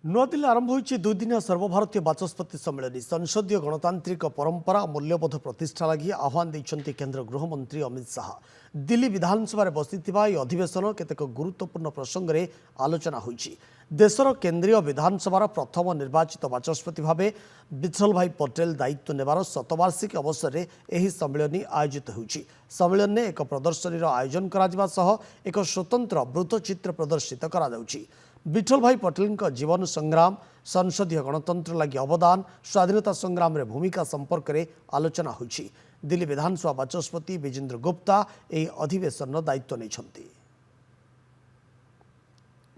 नुआदिल्ली आरंभ होइछि दुईदिनिया सर्वभारतीय बाचस्पति सम्मेलन संसदीय गणतांत्रिक परंपरा मूल्यबोध प्रतिष्ठा लगी आह्वान देइछन्ति केंद्र गृहमंत्री अमित शाह। दिल्ली विधानसभा बसिथिबा यह अधिवेशन केतेक गुरुत्वपूर्ण प्रसंग में आलोचना होइछि। देशर केंद्रीय विधानसभार प्रथम निर्वाचित बाचस्पति भावे विठल भाई पटेल दायित्व नेबार शतवार्षिकी अवसर में यह सम्मेलन आयोजित होइछि। सम्मेलन में एक प्रदर्शनी आयोजन करा सह एक स्वतंत्र वृत्तचित्र प्रदर्शित करा जाउछि। विठल भाई पटेल जीवन संग्राम, संसदीय गणतंत्र लगी अवदान, स्वाधीनता संग्राम रे भूमिका संपर्क में आलोचना होइछि। दिल्ली विधानसभा बाचस्पति विजेंद्र गुप्ता यह अधिवेशन दायित्व नहीं।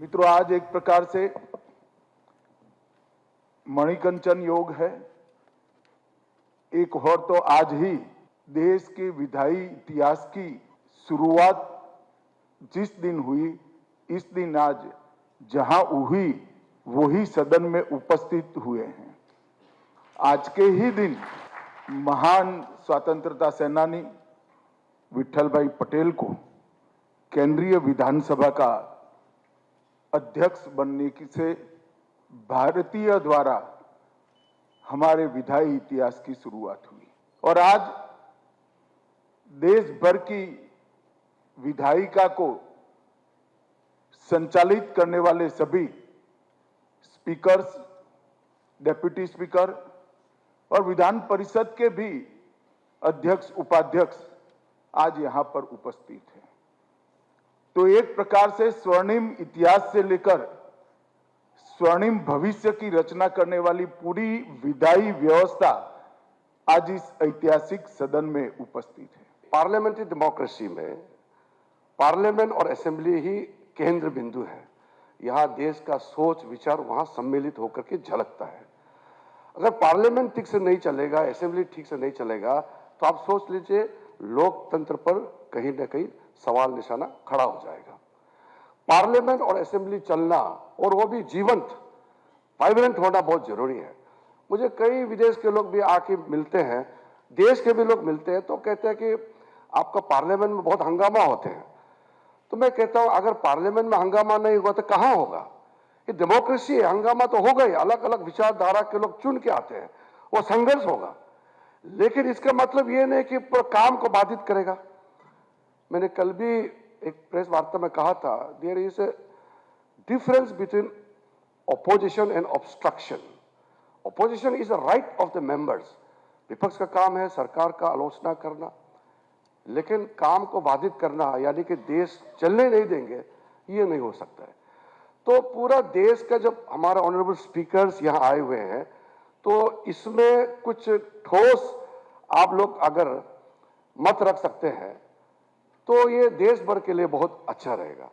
मित्रों, आज एक प्रकार से मणिकंचन योग है। एक और तो आज ही देश के विधायी इतिहास की शुरुआत जिस दिन हुई, इस दिन आज जहां हुई वही सदन में उपस्थित हुए हैं। आज के ही दिन महान स्वतंत्रता सेनानी विठल भाई पटेल को केंद्रीय विधानसभा का अध्यक्ष बनने की से भारतीय द्वारा हमारे विधायी इतिहास की शुरुआत हुई और आज देश भर की विधायिका को संचालित करने वाले सभी स्पीकर्स, डेप्यूटी स्पीकर और विधान परिषद के भी अध्यक्ष उपाध्यक्ष आज यहां पर उपस्थित हैं। तो एक प्रकार से स्वर्णिम इतिहास से लेकर स्वर्णिम भविष्य की रचना करने वाली पूरी विधायी व्यवस्था आज इस ऐतिहासिक सदन में उपस्थित है। पार्लियामेंट्री डेमोक्रेसी में पार्लियामेंट और असेंबली ही केंद्र बिंदु है। यहाँ देश का सोच विचार वहाँ सम्मिलित होकर के झलकता है। अगर पार्लियामेंट ठीक से नहीं चलेगा, असेंबली ठीक से नहीं चलेगा, तो आप सोच लीजिए लोकतंत्र पर कहीं ना कहीं सवाल निशाना खड़ा हो जाएगा। पार्लियामेंट और असेंबली चलना और वो भी जीवंत, वाइब्रेंट होना बहुत जरूरी है। मुझे कई विदेश के लोग भी आके मिलते हैं, देश के भी लोग मिलते हैं, तो कहते हैं कि आपका पार्लियामेंट में बहुत हंगामा होते हैं। तो मैं कहता हूं अगर पार्लियामेंट में हंगामा नहीं हुआ तो कहां होगा? ये डेमोक्रेसी है, हंगामा तो होगा ही, अलग अलग विचारधारा के लोग चुन के आते हैं, वो संघर्ष होगा, लेकिन इसका मतलब ये नहीं कि काम को बाधित करेगा। मैंने कल भी एक प्रेस वार्ता में कहा था, there is a difference between opposition and obstruction. Opposition is a right of the members. विपक्ष का काम है सरकार का आलोचना करना, लेकिन काम को बाधित करना यानी कि देश चलने नहीं देंगे, ये नहीं हो सकता है। तो पूरा देश का जब हमारा ऑनरेबल स्पीकर्स यहाँ आए हुए हैं, तो इसमें कुछ ठोस आप लोग अगर मत रख सकते हैं तो ये देश भर के लिए बहुत अच्छा रहेगा।